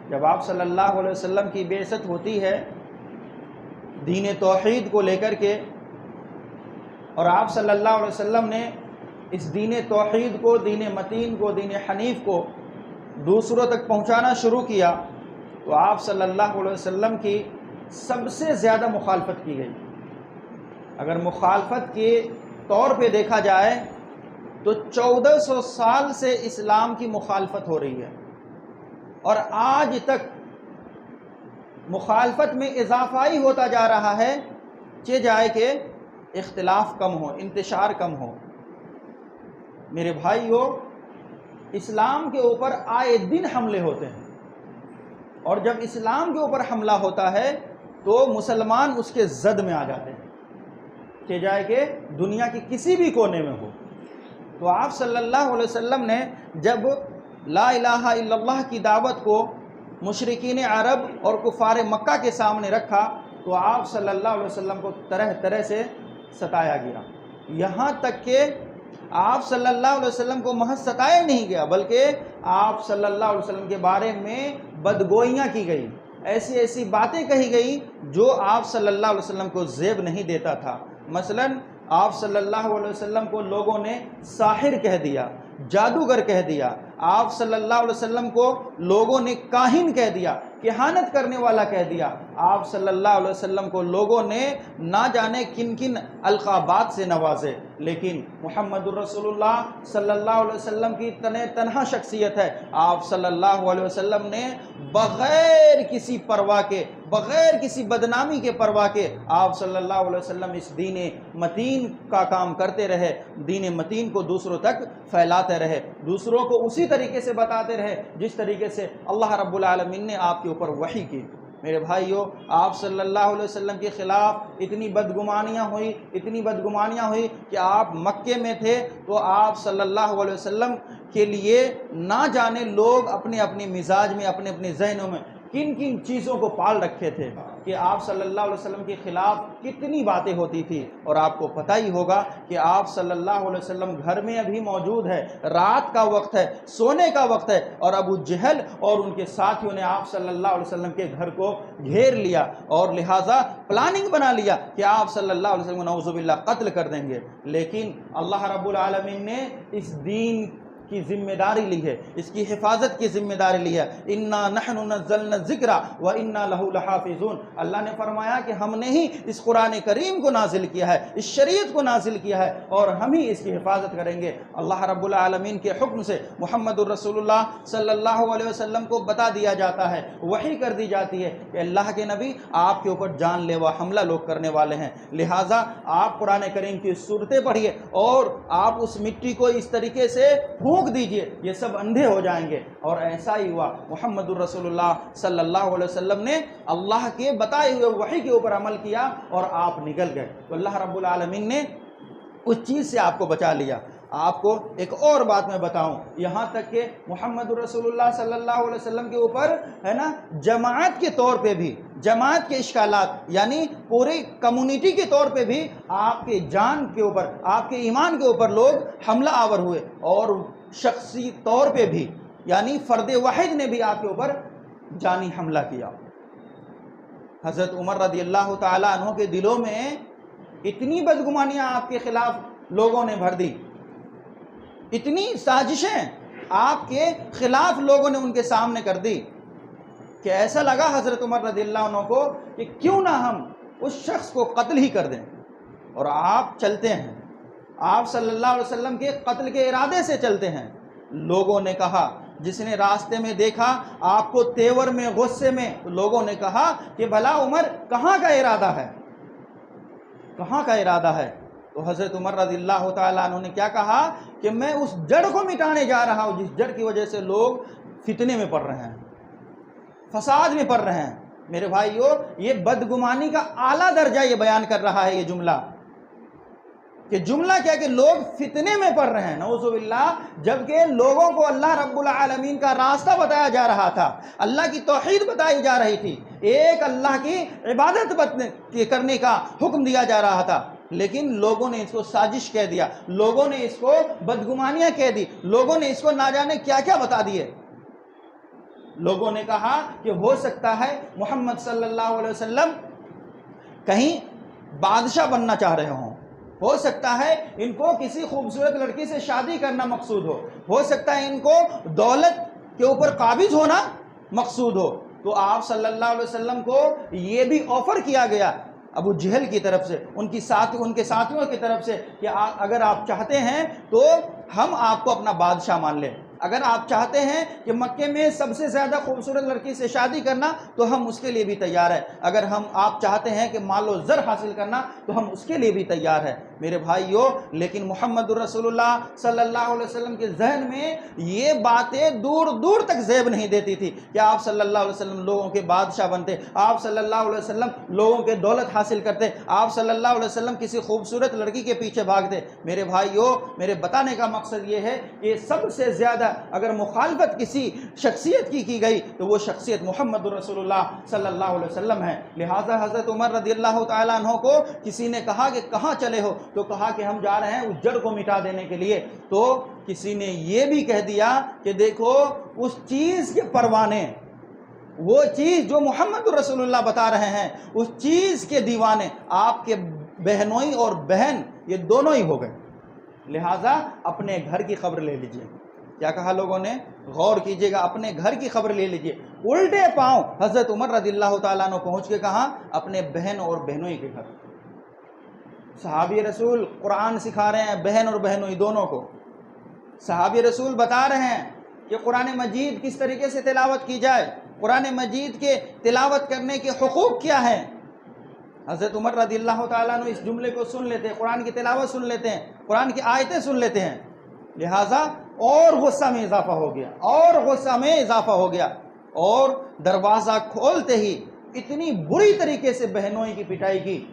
جب آپ صلی اللہ علیہ وسلم کی بعثت ہوتی ہے دین توحید کو لے کر کے، اور آپ صلی اللہ علیہ وسلم نے اس دین توحید کو، دین متین کو، دین حنیف کو دوسروں تک پہنچانا شروع کیا، تو آپ صلی اللہ علیہ وسلم کی سب سے زیادہ مخالفت کی گئی۔ اگر مخالفت کے طور پہ دیکھا جائے تو 1400 سال سے اسلام کی مخالفت ہو رہی ہے، اور آج تک مخالفت میں اضافہ ہی ہوتا جا رہا ہے، چہ جائے کہ اختلاف کم ہو، انتشار کم ہو۔ میرے بھائیو، اسلام کے اوپر آئے دن حملے ہوتے ہیں، اور جب اسلام کے اوپر حملہ ہوتا ہے تو مسلمان اس کے زد میں آ جاتے ہیں، کہ جائے کہ دنیا کی کسی بھی کونے میں ہو۔ تو آپ صلی اللہ علیہ وسلم نے جب لا الہ الا اللہ کی دعوت کو مشرکین عرب اور کفار مکہ کے سامنے رکھا تو آپ صلی اللہ علیہ وسلم کو طرح طرح سے ستایا گیا، یہاں تک کہ آپ صلی اللہ علیہ وسلم کو محض ستایا نہیں گیا، بلکہ آپ صلی اللہ علیہ وسلم کے بارے میں بدگوئیاں کی گئی، ایسی ایسی باتیں کہی گئی جو آپ صلی اللہ علیہ وسلم کو زیب نہیں دیتا تھا۔ مثلا آپ صلی اللہ علیہ وسلم کو لوگوں نے ساحر کہہ دیا، جادوگر کہہ دیا، آپ صلی اللہ علیہ وسلم کو لوگوں نے کاہن کہہ دیا، کہانت کرنے والا کہہ دیا، آپ صلی اللہ علیہ وسلم کو لوگوں نے نہ جانے کن کن القابات سے نوازے۔ لیکن محمد الرسول اللہ صلی اللہ علیہ وسلم کی تنہا شخصیت ہے، آپ صلی اللہ علیہ وسلم نے بغیر کسی پرواہ کے، بغیر کسی بدنامی کے پرواہ کے، آپ صلی اللہ علیہ وسلم اس دین متین کا کام کرتے رہے، دین متین کو دوسروں تک پھیلاتے رہے، دوسروں کو اسی طریقے سے بتاتے رہے جس طریقے سے اللہ رب العالمین نے آپ کے اوپر وحی کی۔ میرے بھائیو، آپ صلی اللہ علیہ وسلم کے خلاف اتنی بدگمانیاں ہوئی کہ آپ مکے میں تھے تو آپ صلی اللہ علیہ وسلم کے لیے نہ جانے لوگ اپنے اپنے مزاج میں، اپنے اپنے ذہنوں میں کن کن چیزوں کو پال رکھے تھے کہ آپ صلی اللہ علیہ وسلم کے خلاف کتنی باتیں ہوتی تھی۔ اور آپ کو پتہ ہی ہوگا کہ آپ صلی اللہ علیہ وسلم گھر میں ابھی موجود ہے، رات کا وقت ہے، سونے کا وقت ہے، اور ابو جہل اور ان کے ساتھیوں نے آپ صلی اللہ علیہ وسلم کے گھر کو گھیر لیا، اور لہٰذا پلاننگ بنا لیا کہ آپ صلی اللہ علیہ وسلم کو نعوذ باللہ قتل کر دیں گے۔ لیکن اللہ رب العالمین نے اس دین کی ذمہ داری لی ہے، اس کی حفاظت کی ذمہ داری لی ہے۔ انا نحن نزلنا الذکر وانا لہ لحافظون، اللہ نے فرمایا کہ ہم نے ہی اس قرآن کریم کو نازل کیا ہے، اس شریعت کو نازل کیا ہے، اور ہم ہی اس کی حفاظت کریں گے۔ اللہ رب العالمین کے حکم سے محمد الرسول اللہ صلی اللہ علیہ وسلم کو بتا دیا جاتا ہے، وحی کر دی جاتی ہے کہ اللہ کے نبی آپ کے اوپر جان لیوا حملہ لوگ کرنے والے ہیں، لہٰذا آپ قرآن کریم کی صورتیں پڑھیے اور آپ اس مٹی کو اس طریقے سے پھونک دیجئے، یہ سب اندھے ہو جائیں گے۔ اور ایسا ہی ہوا، محمد الرسول اللہ صلی اللہ علیہ وسلم نے اللہ کے بتائے ہوئے وحی کے اوپر عمل کیا اور آپ نکل گئے، تو اللہ رب العالمین نے اس چیز سے آپ کو بچا لیا۔ آپ کو ایک اور بات میں بتاؤں، یہاں تک کہ محمد الرسول اللہ صلی اللہ علیہ وسلم کے اوپر ہے نا جماعت کے طور پہ بھی، جماعت کے اشکالات، یعنی پوری کمیونٹی کے طور پہ بھی آپ کے جان کے اوپر، آپ کے ایمان کے اوپر لوگ حملہ آور ہوئے، اور شخصی طور پہ بھی، یعنی فرد واحد نے بھی آپ کے اوپر جانی حملہ کیا۔ حضرت عمر رضی اللہ تعالیٰ عنہ کے دلوں میں اتنی بدگمانیاں آپ کے خلاف لوگوں نے بھر دی، اتنی سازشیں آپ کے خلاف لوگوں نے ان کے سامنے کر دی کہ ایسا لگا حضرت عمر رضی اللہ عنہ کو کہ کیوں نہ ہم اس شخص کو قتل ہی کر دیں، اور آپ چلتے ہیں، آپ صلی اللہ علیہ وسلم کے قتل کے ارادے سے چلتے ہیں۔ لوگوں نے کہا، جس نے راستے میں دیکھا آپ کو تیور میں، غصے میں، لوگوں نے کہا کہ بھلا عمر کہاں کا ارادہ ہے، کہاں کا ارادہ ہے؟ تو حضرت عمر رضی اللہ تعالیٰ عنہ نے کیا کہا کہ میں اس جڑ کو مٹانے جا رہا ہوں جس جڑ کی وجہ سے لوگ فتنے میں پڑ رہے ہیں، فساد میں پڑ رہے ہیں۔ میرے بھائیو، یہ بدگمانی کا اعلیٰ درجہ یہ بیان کر رہا ہے یہ جملہ، کہ جملہ کیا کہ لوگ فتنے میں پڑ رہے ہیں، نعوذ باللہ، جبکہ لوگوں کو اللہ رب العالمین کا راستہ بتایا جا رہا تھا، اللہ کی توحید بتائی جا رہی تھی، ایک اللہ کی عبادت کرنے کا حکم دیا جا رہا تھا، لیکن لوگوں نے اس کو سازش کہہ دیا، لوگوں نے اس کو بدگمانیاں کہہ دی، لوگوں نے اس کو نہ جانے کیا کیا بتا دیے۔ لوگوں نے کہا کہ ہو سکتا ہے محمد صلی اللہ علیہ وسلم کہیں بادشاہ بننا چاہ رہے ہوں، ہو سکتا ہے ان کو کسی خوبصورت لڑکی سے شادی کرنا مقصود ہو سکتا ہے ان کو دولت کے اوپر قابض ہونا مقصود ہو۔ تو آپ صلی اللہ علیہ وسلم کو یہ بھی آفر کیا گیا ابو جہل کی طرف سے، ان کے ساتھیوں کی طرف سے، کہ اگر آپ چاہتے ہیں تو ہم آپ کو اپنا بادشاہ مان لیں، اگر آپ چاہتے ہیں کہ مکے میں سب سے زیادہ خوبصورت لڑکی سے شادی کرنا تو ہم اس کے لیے بھی تیار ہیں، اگر آپ چاہتے ہیں کہ مال و زر حاصل کرنا تو ہم اس کے لیے بھی تیار ہیں۔ میرے بھائیو، لیکن محمد رسول اللہ صلی اللہ علیہ وسلم کے ذہن میں یہ باتیں دور دور تک زیب نہیں دیتی تھی کہ آپ صلی اللہ علیہ وسلم لوگوں کے بادشاہ بنتے، آپ صلی اللہ علیہ وسلم لوگوں کے دولت حاصل کرتے، آپ صلی اللہ علیہ وسلم کسی خوبصورت لڑکی کے پیچھے بھاگتے۔ میرے بھائیو، میرے بتانے کا مقصد یہ ہے کہ سب سے زیادہ اگر مخالفت کسی شخصیت کی گئی تو وہ شخصیت محمد رسول اللہ صلی اللہ علیہ وسلم ہے۔ لہٰذا حضرت عمر رضی اللہ تعالیٰ عنہ کو کسی نے کہا کہ کہاں چلے ہو، تو کہا کہ ہم جا رہے ہیں اس جڑ کو مٹا دینے کے لیے۔ تو کسی نے یہ بھی کہہ دیا کہ دیکھو اس چیز کے پروانے، وہ چیز جو محمد رسول اللہ بتا رہے ہیں اس چیز کے دیوانے آپ کے بہنوئی اور بہن یہ دونوں ہی ہو گئے، لہٰذا اپنے گھر کی خبر لے لیجئے۔ کیا کہا لوگوں نے؟ غور کیجئے گا، اپنے گھر کی خبر لے لیجئے۔ الٹے پاؤں حضرت عمر رضی اللہ تعالیٰ عنہ پہنچ کے کہا اپنے بہن اور بہنوئی کے گھر۔ صحابی رسول قرآن سکھا رہے ہیں بہن اور بہنوئی دونوں کو، صحابی رسول بتا رہے ہیں کہ قرآن مجید کس طریقے سے تلاوت کی جائے، قرآن مجید کے تلاوت کرنے کے حقوق کیا ہیں۔ حضرت عمر رضی اللہ تعالیٰ عنہ اس جملے کو سن لیتے ہیں، قرآن کی تلاوت سن لیتے ہیں، قرآن کی آیتیں سن لیتے ہیں، لہٰذا اور غصہ میں اضافہ ہو گیا، اور غصہ میں اضافہ ہو گیا، اور دروازہ کھولتے ہی اتنی بری طریقے سے بہنوئی کی پٹائی کی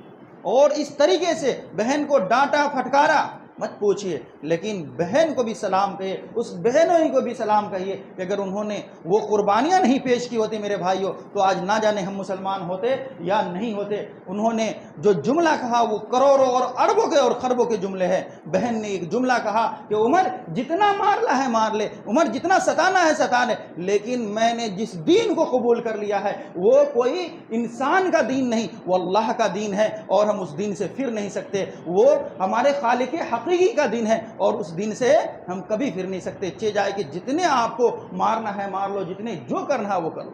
اور اس طریقے سے بہن کو ڈانٹا پھٹکارا، مت پوچھئے، لیکن بہن کو بھی سلام کہیے، اس بہنوئی کو بھی سلام کہیے کہ اگر انہوں نے وہ قربانیاں نہیں پیش کی ہوتی میرے بھائیوں تو آج نہ جانے ہم مسلمان ہوتے یا نہیں ہوتے۔ انہوں نے جو جملہ کہا وہ کروڑوں اور اربوں کے اور خربوں کے جملے ہیں۔ بہن نے ایک جملہ کہا کہ عمر جتنا مارنا ہے مار لے، عمر جتنا ستانا ہے ستا لے، لیکن میں نے جس دین کو قبول کر لیا ہے وہ کوئی انسان کا دین نہیں، وہ اللہ کا دین ہے، اور ہم اس دین سے پھر نہیں سکتے، وہ ہمارے خالق حقیقی کا دین ہے اور اس دین سے ہم کبھی پھر نہیں سکتے، چہ جائے کہ جتنے آپ کو مارنا ہے مار لو، جتنے جو کرنا ہے وہ کرو۔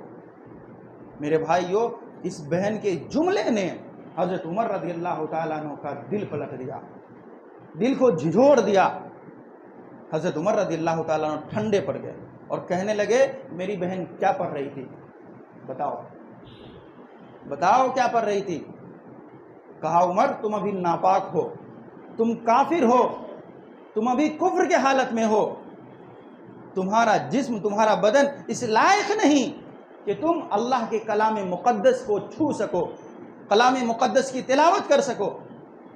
میرے بھائیو، اس بہن کے جملے نے حضرت عمر رضی اللہ تعالیٰ عنہ کا دل پلٹ دیا، دل کو جھنجھوڑ دیا۔ حضرت عمر رضی اللہ تعالیٰ عنہ ٹھنڈے پڑ گئے اور کہنے لگے میری بہن کیا پڑھ رہی تھی، بتاؤ کیا پڑھ رہی تھی؟ کہا عمر تم ابھی ناپاک ہو، تم کافر ہو، تم ابھی کفر کے حالت میں ہو، تمہارا جسم تمہارا بدن اس لائق نہیں کہ تم اللہ کے کلام مقدس کو چھو سکو، کلام مقدس کی تلاوت کر سکو،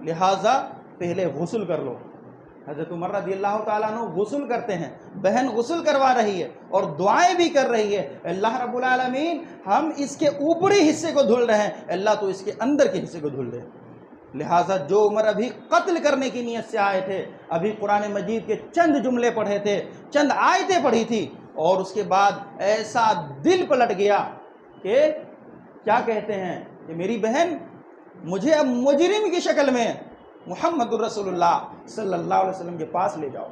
لہٰذا پہلے غسل کر لو۔ حضرت عمر رضی اللہ تعالیٰ عنہ غسل کرتے ہیں، بہن غسل کروا رہی ہے اور دعائیں بھی کر رہی ہے، اللہ رب العالمین ہم اس کے اوپری حصے کو دھل رہے ہیں، اللہ تو اس کے اندر کے حصے کو دھل رہے ہیں۔ لہٰذا جو عمر ابھی قتل کرنے کی نیت سے آئے تھے، ابھی قرآن مجید کے چند جملے پڑھے تھے، چند آیتیں پڑھی تھی، اور اس کے بعد ایسا دل پلٹ گیا کہ کیا کہتے ہیں کہ میری بہن مجھے اب مجرم کی شکل میں محمد الرسول اللہ صلی اللہ علیہ وسلم کے پاس لے جاؤ،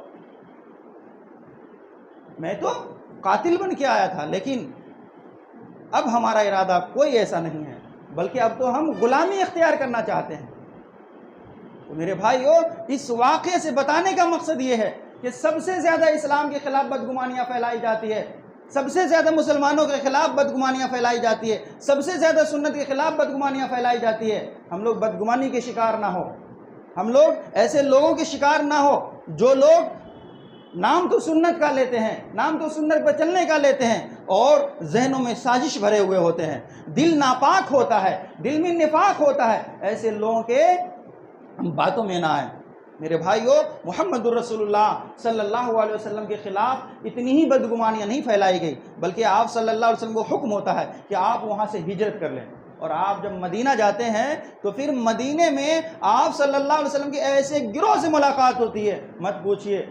میں تو قاتل بن کے آیا تھا لیکن اب ہمارا ارادہ کوئی ایسا نہیں ہے، بلکہ اب تو ہم غلامی اختیار کرنا چاہتے ہیں۔ تو میرے بھائیو، اس واقعے سے بتانے کا مقصد یہ ہے کہ سب سے زیادہ اسلام کے خلاف بدگمانیاں پھیلائی جاتی ہے، سب سے زیادہ مسلمانوں کے خلاف بدگمانیاں پھیلائی جاتی ہے، سب سے زیادہ سنت کے خلاف بدگمانیاں پھیلائی جاتی ہے۔ ہم لوگ بدگمانی کے شکار نہ ہو، ہم لوگ ایسے لوگوں کے شکار نہ ہو جو لوگ نام تو سنت کا لیتے ہیں، نام تو سنت پر چلنے کا لیتے ہیں اور ذہنوں میں سازش بھرے ہوئے ہوتے ہیں، دل ناپاک ہوتا ہے، دل میں نفاق ہوتا ہے، ایسے لوگوں کے باتوں میں نہ آئیں۔ میرے بھائیو، محمد الرسول اللہ صلی اللہ علیہ وسلم کے خلاف اتنی ہی بدگمانیاں نہیں پھیلائی گئی، بلکہ آپ صلی اللہ علیہ وسلم کو حکم ہوتا ہے کہ آپ وہاں سے ہجرت کر لیں، اور آپ جب مدینہ جاتے ہیں تو پھر مدینے میں آپ صلی اللہ علیہ وسلم کے ایسے گروہ سے ملاقات ہوتی ہے، مت پوچھئے،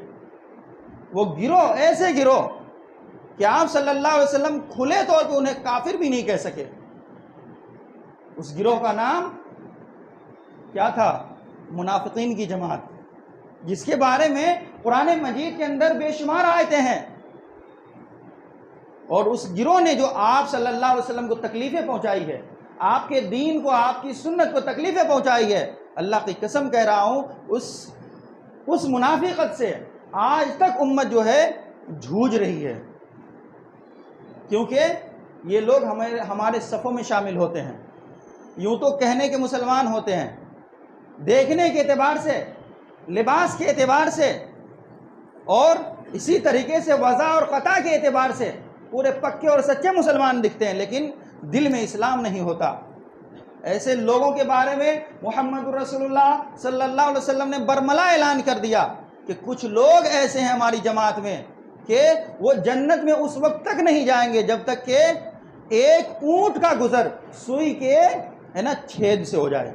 وہ گروہ ایسے گروہ کہ آپ صلی اللہ علیہ وسلم کھلے طور پہ انہیں کافر بھی نہیں کہہ سکے۔ اس گروہ کا نام کیا تھا؟ منافقین کی جماعت، جس کے بارے میں قرآن مجید کے اندر بے شمار آیتیں ہیں۔ اور اس گروہ نے جو آپ صلی اللہ علیہ وسلم کو تکلیفیں پہنچائی ہے، آپ کے دین کو، آپ کی سنت کو تکلیفیں پہنچائی ہے، اللہ کی قسم کہہ رہا ہوں، اس منافقت سے آج تک امت جو ہے جھوج رہی ہے، کیونکہ یہ لوگ ہمارے صفوں میں شامل ہوتے ہیں۔ یوں تو کہنے کے مسلمان ہوتے ہیں، دیکھنے کے اعتبار سے، لباس کے اعتبار سے، اور اسی طریقے سے وضع اور قطع کے اعتبار سے پورے پکے اور سچے مسلمان دکھتے ہیں، لیکن دل میں اسلام نہیں ہوتا۔ ایسے لوگوں کے بارے میں محمد رسول اللہ صلی اللہ علیہ وسلم نے برملا اعلان کر دیا کہ کچھ لوگ ایسے ہیں ہماری جماعت میں کہ وہ جنت میں اس وقت تک نہیں جائیں گے جب تک کہ ایک اونٹ کا گزر سوئی کے چھید سے ہو جائے۔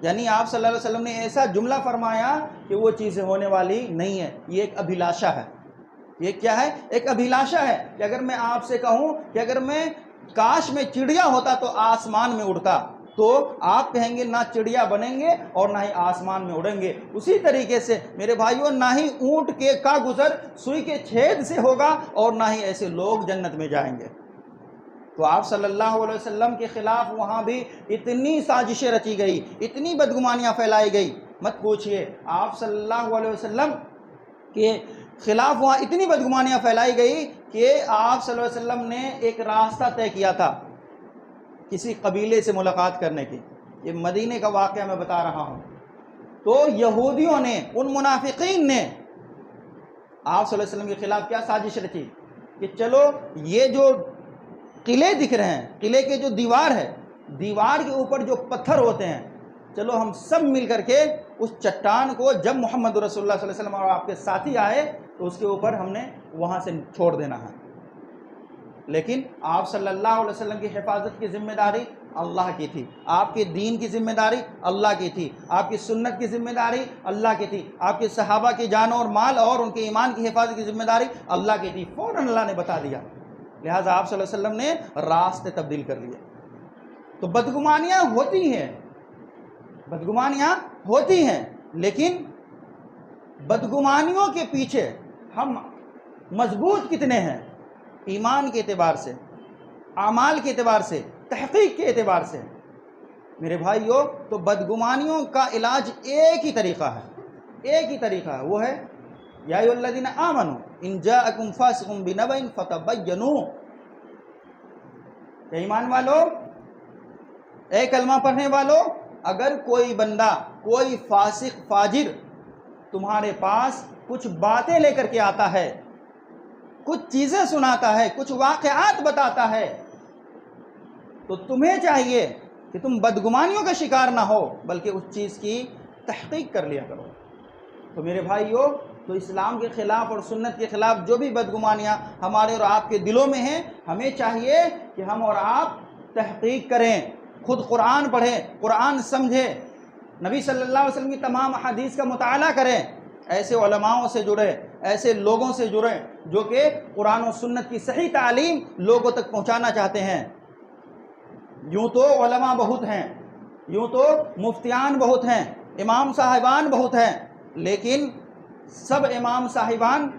یعنی آپ صلی اللہ علیہ وسلم نے ایسا جملہ فرمایا کہ وہ چیزیں ہونے والی نہیں ہے، یہ ایک ابھیلاشا ہے۔ یہ کیا ہے؟ ایک ابھیلاشا ہے کہ اگر میں آپ سے کہوں کہ اگر میں کاش میں چڑیا ہوتا تو آسمان میں اڑتا، تو آپ کہیں گے نہ چڑیا بنیں گے اور نہ ہی آسمان میں اڑیں گے۔ اسی طریقے سے میرے بھائیوں، نہ ہی اونٹ کا گزر سوئی کے چھید سے ہوگا اور نہ ہی ایسے لوگ جنت میں جائیں گے۔ تو آپ صلی اللہ علیہ وسلم کے خلاف وہاں بھی اتنی سازشیں رچی گئی، اتنی بدگمانیاں پھیلائی گئی، مت پوچھئے۔ آپ صلی اللہ علیہ وسلم کے خلاف وہاں اتنی بدگمانیاں پھیلائی گئی کہ آپ صلی اللہ علیہ وسلم نے ایک راستہ طے کیا تھا کسی قبیلے سے ملاقات کرنے کی۔ یہ مدینے کا واقعہ میں بتا رہا ہوں۔ تو یہودیوں نے، ان منافقین نے آپ صلی اللہ علیہ وسلم کے خلاف کیا سازش رچی کہ چلو یہ جو قلعے دکھ رہے ہیں، قلعے کے جو دیوار ہے، دیوار کے اوپر جو پتھر ہوتے ہیں، چلو ہم سب مل کر کے اس چٹان کو، جب محمد رسول اللہ صلی اللہ علیہ وسلم اور آپ کے ساتھی آئے تو اس کے اوپر ہم نے وہاں سے چھوڑ دینا ہے۔ لیکن آپ صلی اللہ علیہ وسلم کی حفاظت کی ذمہ داری اللہ کی تھی، آپ کے دین کی ذمہ داری اللہ کی تھی، آپ کی سنت کی ذمہ داری اللہ کی تھی، آپ کے صحابہ کی جان اور مال اور ان کے ایمان کی حفاظت کی ذمہ داری اللہ کی تھی۔ فوراً اللہ نے بتا دیا، لہٰذا آپ صلی اللہ علیہ وسلم نے راستے تبدیل کر لیے۔ تو بدگمانیاں ہوتی ہیں، بدگمانیاں ہوتی ہیں، لیکن بدگمانیوں کے پیچھے ہم مضبوط کتنے ہیں؟ ایمان کے اعتبار سے، اعمال کے اعتبار سے، تحقیق کے اعتبار سے میرے بھائیوں، تو بدگمانیوں کا علاج ایک ہی طریقہ ہے، ایک ہی طریقہ ہے، وہ ہے یا ایھا الذین آمنوا ان جاءکم فاسق بنبأ فتبینوا۔ کہ ایمان والو، اے کلمہ پڑھنے والو، اگر کوئی بندہ، کوئی فاسق فاجر تمہارے پاس کچھ باتیں لے کر کے آتا ہے، کچھ چیزیں سناتا ہے، کچھ واقعات بتاتا ہے، تو تمہیں چاہیے کہ تم بدگمانیوں کا شکار نہ ہو، بلکہ اس چیز کی تحقیق کر لیا کرو۔ تو میرے بھائیوں، تو اسلام کے خلاف اور سنت کے خلاف جو بھی بدگمانیاں ہمارے اور آپ کے دلوں میں ہیں، ہمیں چاہیے کہ ہم اور آپ تحقیق کریں، خود قرآن پڑھیں، قرآن سمجھیں، نبی صلی اللہ علیہ وسلم کی تمام احادیث کا مطالعہ کریں، ایسے علماؤں سے جڑیں، ایسے لوگوں سے جڑیں جو کہ قرآن و سنت کی صحیح تعلیم لوگوں تک پہنچانا چاہتے ہیں۔ یوں تو علماء بہت ہیں، یوں تو مفتیان بہت ہیں، امام صاحبان بہت ہیں، لیکن سب امام صاحبان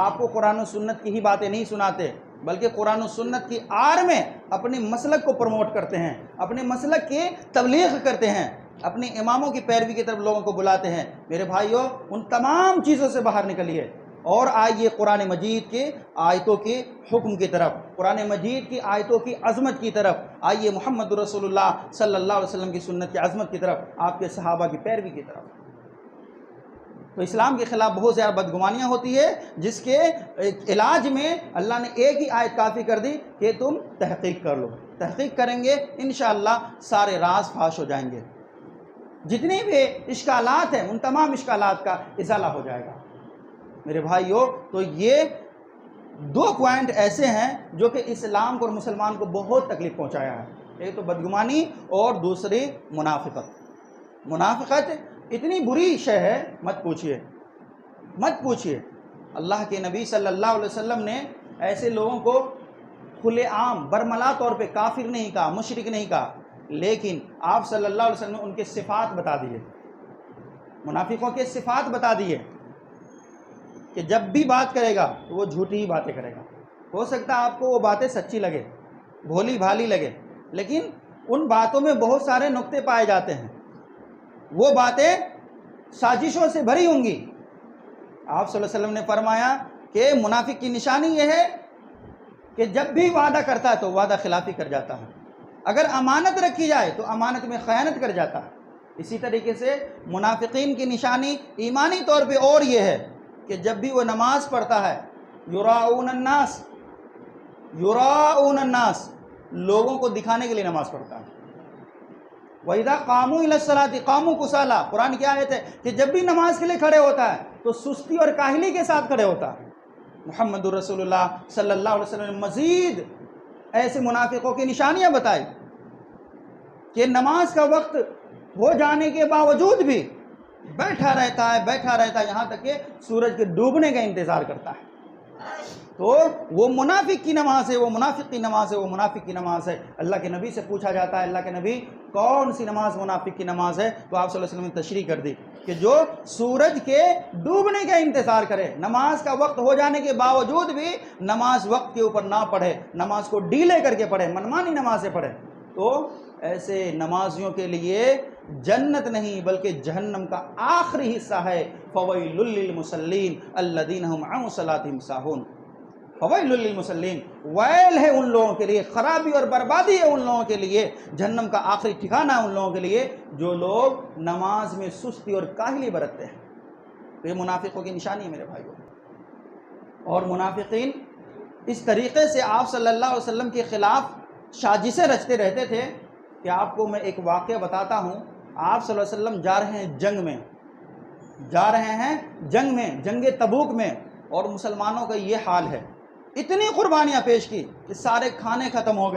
آپ کو قرآن و سنت کی ہی باتیں نہیں سناتے، بلکہ قرآن و سنت کی آڑ میں اپنے مسلک کو پروموٹ کرتے ہیں، اپنے مسلک کی تبلیغ کرتے ہیں، اپنے اماموں کی پیروی کی طرف لوگوں کو بلاتے ہیں۔ میرے بھائیوں، ان تمام چیزوں سے باہر نکلیے اور آئیے قرآن مجید کے آیتوں کے حکم کی طرف، قرآن مجید کی آیتوں کی عظمت کی طرف آئیے، محمد رسول اللہ صلی اللہ علیہ وسلم کی سنت کی عظمت کی طرف، آپ کے صحابہ کی پیروی کی طرف۔ تو اسلام کے خلاف بہت زیادہ بدگمانیاں ہوتی ہے، جس کے علاج میں اللہ نے ایک ہی آیت کافی کر دی کہ تم تحقیق کر لو۔ تحقیق کریں گے انشاءاللہ سارے راز فاش ہو جائیں گے، جتنی بھی اشکالات ہیں ان تمام اشکالات کا ازالہ ہو جائے گا۔ میرے بھائیوں، تو یہ دو پوائنٹ ایسے ہیں جو کہ اسلام کو اور مسلمان کو بہت تکلیف پہنچایا ہے، ایک تو بدگمانی اور دوسری منافقت۔ منافقت اتنی بری شے ہے، مت پوچھئے، مت پوچھئے۔ اللہ کے نبی صلی اللہ علیہ وسلم نے ایسے لوگوں کو کھلے عام برملا طور پہ کافر نہیں کہا، مشرک نہیں کہا، لیکن آپ صلی اللہ علیہ وسلم نے ان کے صفات بتا دیے، منافقوں کے صفات بتا دیے کہ جب بھی بات کرے گا تو وہ جھوٹی ہی باتیں کرے گا۔ ہو سکتا ہے آپ کو وہ باتیں سچی لگے، بھولی بھالی لگے، لیکن ان باتوں میں بہت سارے نقطے پائے جاتے ہیں، وہ باتیں سازشوں سے بھری ہوں گی۔ آپ صلی اللہ علیہ وسلم نے فرمایا کہ منافق کی نشانی یہ ہے کہ جب بھی وعدہ کرتا ہے تو وعدہ خلافی کر جاتا ہے، اگر امانت رکھی جائے تو امانت میں خیانت کر جاتا ہے۔ اسی طریقے سے منافقین کی نشانی ایمانی طور پہ اور یہ ہے کہ جب بھی وہ نماز پڑھتا ہے یراؤن الناس، یراؤن الناس، لوگوں کو دکھانے کے لیے نماز پڑھتا ہے۔ وَإِذَا قَامُوا إِلَى الصَّلَاةِ قَامُوا كُسَالَىٰ، قرآن کی آیت ہے کہ جب بھی نماز کے لیے کھڑے ہوتا ہے تو سستی اور کاہلی کے ساتھ کھڑے ہوتا ہے۔ محمد رسول اللہ صلی اللہ علیہ وسلم نے مزید ایسے منافقوں کی نشانیاں بتائی کہ نماز کا وقت ہو جانے کے باوجود بھی بیٹھا رہتا ہے یہاں تک کہ سورج کے ڈوبنے کا انتظار کرتا ہے۔ تو وہ منافق کی نماز ہے، وہ منافق کی نماز ہے، وہ منافق کی نماز ہے۔ اللہ کے نبی سے پوچھا جاتا ہے، اللہ کے نبی کون سی نماز منافق کی نماز ہے؟ تو آپ صلی اللہ علیہ وسلم نے تشریح کر دی کہ جو سورج کے ڈوبنے کا انتظار کرے، نماز کا وقت ہو جانے کے باوجود بھی نماز وقت کے اوپر نہ پڑھے، نماز کو ڈیلے کر کے پڑھے، منمانی نمازیں پڑھے، تو ایسے نمازیوں کے لیے جنت نہیں بلکہ جہنم کا آخری حصہ ہے۔ فویل للمصلین الذین هم عن صلاتهم ساہون، فویل للمصلین، ویل ہے ان لوگوں کے لیے، خرابی اور بربادی ہے ان لوگوں کے لیے، جہنم کا آخری ٹھکانہ ہے ان لوگوں کے لیے جو لوگ نماز میں سستی اور کاہلی برتتے ہیں۔ تو یہ منافقوں کی نشانی ہے میرے بھائیوں۔ اور منافقین اس طریقے سے آپ صلی اللہ علیہ وسلم کے خلاف سازشیں رچتے رہتے تھے کہ آپ کو میں ایک واقعہ بتاتا ہوں۔ آپ صلی اللہ علیہ وسلم جا رہے ہیں جنگ میں، جنگ تبوک میں، اور مسلمانوں کا یہ حال ہے، اتنی قربانیاں پیش کی کہ سارے کھانے ختم ہو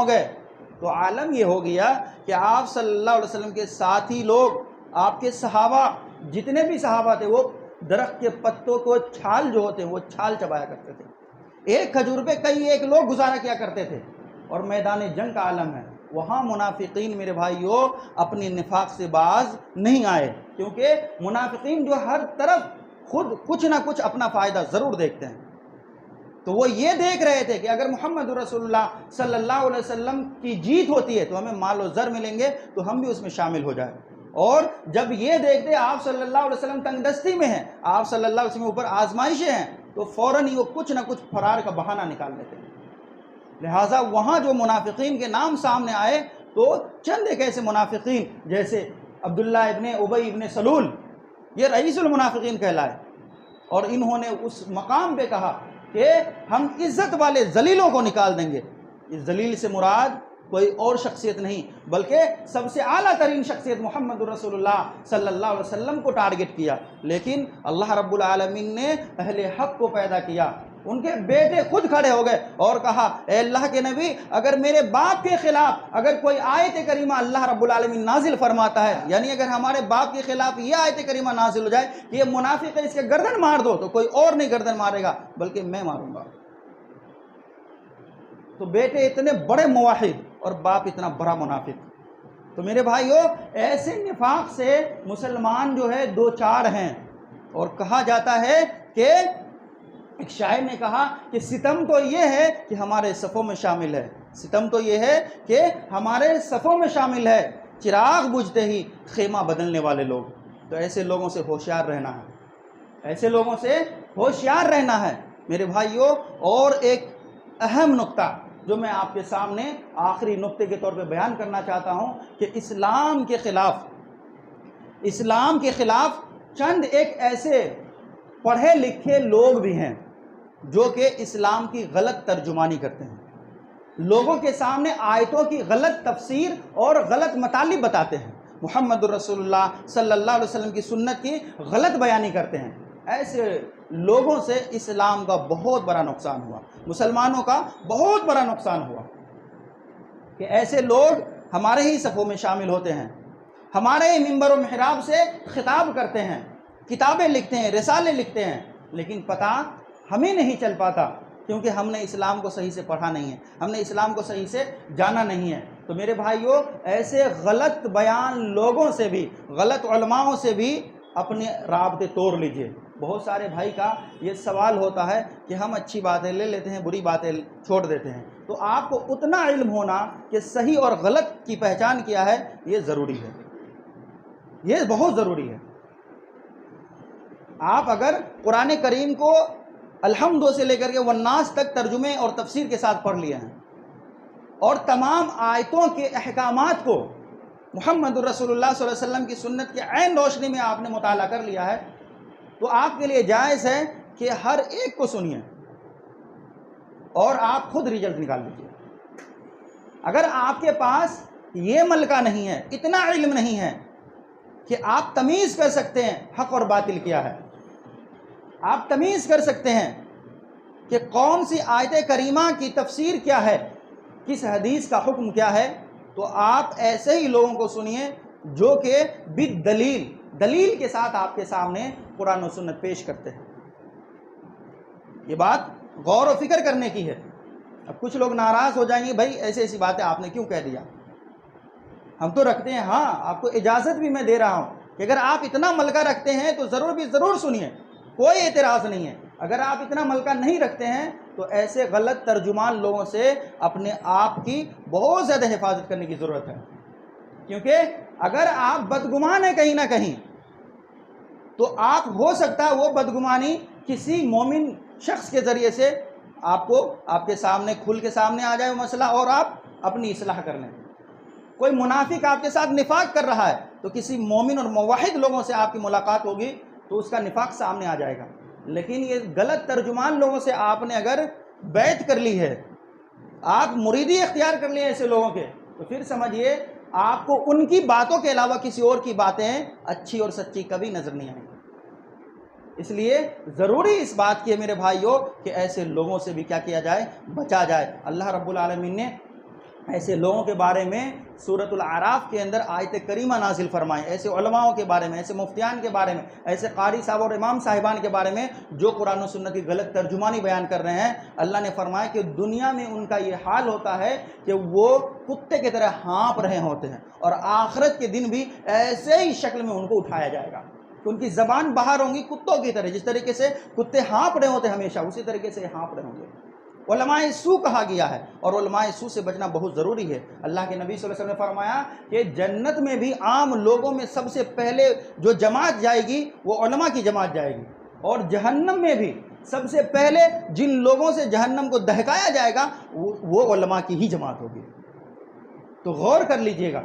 گئے، تو عالم یہ ہو گیا کہ آپ صلی اللہ علیہ وسلم کے ساتھی لوگ، آپ کے صحابہ، جتنے بھی صحابہ تھے، وہ درخت کے پتوں کو چھال جو ہوتے ہیں وہ چھال چبایا کرتے تھے۔ ایک کھجور پہ ایک لوگ گزارا کیا کرتے تھے، اور میدان جنگ کا عالم ہے۔ وہاں منافقین میرے بھائیوں اپنی نفاق سے باز نہیں آئے، کیونکہ منافقین جو ہر طرف خود کچھ نہ کچھ اپنا فائدہ ضرور دیکھتے ہیں، تو وہ یہ دیکھ رہے تھے کہ اگر محمد رسول اللہ صلی اللہ علیہ وسلم کی جیت ہوتی ہے تو ہمیں مال و زر ملیں گے، تو ہم بھی اس میں شامل ہو جائیں۔ اور جب یہ دیکھتے آپ صلی اللہ علیہ وسلم تنگ دستی میں ہیں، آپ صلی اللہ علیہ وسلم اوپر آزمائشیں ہیں، تو فوراً ہی وہ کچھ نہ کچھ فرار کا بہانہ نکال لیتے ہیں۔ لہٰذا وہاں جو منافقین کے نام سامنے آئے تو چند ایک ایسے منافقین جیسے عبداللہ ابن ابی ابن سلول، یہ رئیس المنافقین کہلائے، اور انہوں نے اس مقام پہ کہا کہ ہم عزت والے ذلیلوں کو نکال دیں گے۔ اس ذلیل سے مراد کوئی اور شخصیت نہیں بلکہ سب سے اعلیٰ ترین شخصیت محمد رسول اللہ صلی اللہ علیہ وسلم کو ٹارگٹ کیا، لیکن اللہ رب العالمین نے اہل حق کو پیدا کیا۔ ان کے بیٹے خود کھڑے ہو گئے اور کہا، اے اللہ کے نبی، اگر میرے باپ کے خلاف اگر کوئی آیت کریمہ اللہ رب العالمین نازل فرماتا ہے، یعنی اگر ہمارے باپ کے خلاف یہ آیت کریمہ نازل ہو جائے کہ یہ منافق ہے، اس کے گردن مار دو، تو کوئی اور نہیں گردن مارے گا بلکہ میں ماروں گا۔ تو بیٹے اتنے بڑے موحد اور باپ اتنا بڑا منافق۔ تو میرے بھائیو، ایسے نفاق سے مسلمان جو ہے دو چار ہیں، اور کہا جاتا ہے کہ ایک شاعر نے کہا کہ ستم تو یہ ہے کہ ہمارے صفوں میں شامل ہے، ستم تو یہ ہے کہ ہمارے صفوں میں شامل ہے، چراغ بجھتے ہی خیمہ بدلنے والے لوگ۔ تو ایسے لوگوں سے ہوشیار رہنا ہے، ایسے لوگوں سے ہوشیار رہنا ہے میرے بھائیوں۔ اور ایک اہم نقطہ جو میں آپ کے سامنے آخری نقطے کے طور پہ بیان کرنا چاہتا ہوں کہ اسلام کے خلاف چند ایک ایسے پڑھے لکھے لوگ بھی ہیں جو کہ اسلام کی غلط ترجمانی کرتے ہیں، لوگوں کے سامنے آیتوں کی غلط تفسیر اور غلط مطالب بتاتے ہیں، محمد رسول اللہ صلی اللہ علیہ وسلم کی سنت کی غلط بیانی کرتے ہیں۔ ایسے لوگوں سے اسلام کا بہت بڑا نقصان ہوا، مسلمانوں کا بہت بڑا نقصان ہوا کہ ایسے لوگ ہمارے ہی صفوں میں شامل ہوتے ہیں، ہمارے ہی منبر و محراب سے خطاب کرتے ہیں، کتابیں لکھتے ہیں، رسالے لکھتے ہیں، لیکن پتہ ہمیں نہیں چل پاتا کیونکہ ہم نے اسلام کو صحیح سے پڑھا نہیں ہے، ہم نے اسلام کو صحیح سے جانا نہیں ہے۔ تو میرے بھائیوں، ایسے غلط بیان لوگوں سے بھی، غلط علماؤں سے بھی اپنے رابطے توڑ لیجئے۔ بہت سارے بھائی کا یہ سوال ہوتا ہے کہ ہم اچھی باتیں لے لیتے ہیں، بری باتیں چھوڑ دیتے ہیں۔ تو آپ کو اتنا علم ہونا کہ صحیح اور غلط کی پہچان کیا ہے، یہ ضروری ہے، یہ بہت ضروری ہے۔ آپ اگر قرآن کریم کو الحمد سے لے کر کے والناس تک ترجمے اور تفسیر کے ساتھ پڑھ لیے ہیں اور تمام آیتوں کے احکامات کو محمد رسول اللہ صلی اللہ علیہ وسلم کی سنت کی عین روشنی میں آپ نے مطالعہ کر لیا ہے، تو آپ کے لیے جائز ہے کہ ہر ایک کو سنیے اور آپ خود رزلٹ نکال لیجیے۔ اگر آپ کے پاس یہ ملکہ نہیں ہے، اتنا علم نہیں ہے کہ آپ تمیز کر سکتے ہیں حق اور باطل کیا ہے، آپ تمیز کر سکتے ہیں کہ کون سی آیت کریمہ کی تفسیر کیا ہے، کس حدیث کا حکم کیا ہے، تو آپ ایسے ہی لوگوں کو سنیے جو کہ بالدلیل، دلیل کے ساتھ آپ کے سامنے قرآن و سنت پیش کرتے ہیں۔ یہ بات غور و فکر کرنے کی ہے۔ اب کچھ لوگ ناراض ہو جائیں گے، بھائی ایسی ایسی باتیں آپ نے کیوں کہہ دیا؟ ہم تو رکھتے ہیں، ہاں آپ کو اجازت بھی میں دے رہا ہوں کہ اگر آپ اتنا ملکہ رکھتے ہیں تو ضرور سنیے، کوئی اعتراض نہیں ہے۔ اگر آپ اتنا ملکہ نہیں رکھتے ہیں تو ایسے غلط ترجمان لوگوں سے اپنے آپ کی بہت زیادہ حفاظت کرنے کی ضرورت ہے، کیونکہ اگر آپ بدگمان ہیں کہیں نہ کہیں تو آپ ہو سکتا ہے وہ بدگمانی کسی مومن شخص کے ذریعے سے آپ کے سامنے کھل کے سامنے آ جائے وہ مسئلہ اور آپ اپنی اصلاح کر لیں۔ کوئی منافق آپ کے ساتھ نفاق کر رہا ہے تو کسی مومن اور موحد لوگوں سے آپ کی ملاقات ہوگی تو اس کا نفاق سامنے آ جائے گا۔ لیکن یہ غلط ترجمان لوگوں سے آپ نے اگر بیعت کر لی ہے، آپ مریدی اختیار کر لی ہیں ایسے لوگوں کے، تو پھر سمجھیے آپ کو ان کی باتوں کے علاوہ کسی اور کی باتیں اچھی اور سچی کبھی نظر نہیں آئیں گی۔ اس لیے ضروری اس بات کی ہے میرے بھائیوں کہ ایسے لوگوں سے بھی کیا کیا جائے، بچا جائے۔ اللہ رب العالمین نے ایسے لوگوں کے بارے میں سورۃ الاعراف کے اندر آیت کریمہ نازل فرمائیں، ایسے علماءوں کے بارے میں، ایسے مفتیان کے بارے میں، ایسے قاری صاحب اور امام صاحبان کے بارے میں جو قرآن و سنت کی غلط ترجمانی بیان کر رہے ہیں۔ اللہ نے فرمایا کہ دنیا میں ان کا یہ حال ہوتا ہے کہ وہ کتے کی طرح ہانپ رہے ہوتے ہیں اور آخرت کے دن بھی ایسے ہی شکل میں ان کو اٹھایا جائے گا کہ ان کی زبان باہر ہوں گی کتوں کی طرح، جس طریقے سے کتے ہانپ رہے ہوتے ہیں ہمیشہ، اسی طریقے سے ہانپ رہے ہوں گے۔ علماء سو کہا گیا ہے اور علماء سو سے بچنا بہت ضروری ہے۔ اللہ کے نبی صلی اللہ علیہ وسلم نے فرمایا کہ جنت میں بھی عام لوگوں میں سب سے پہلے جو جماعت جائے گی وہ علماء کی جماعت جائے گی، اور جہنم میں بھی سب سے پہلے جن لوگوں سے جہنم کو دہکایا جائے گا وہ علماء کی ہی جماعت ہوگی۔ تو غور کر لیجئے گا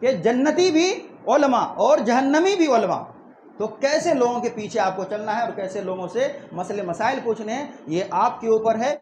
کہ جنتی بھی علماء اور جہنمی بھی علماء، تو کیسے لوگوں کے پیچھے آپ کو چلنا ہے اور کیسے لوگوں سے مسئلے مسائل پوچھنے ہیں، یہ آپ کے اوپر ہے۔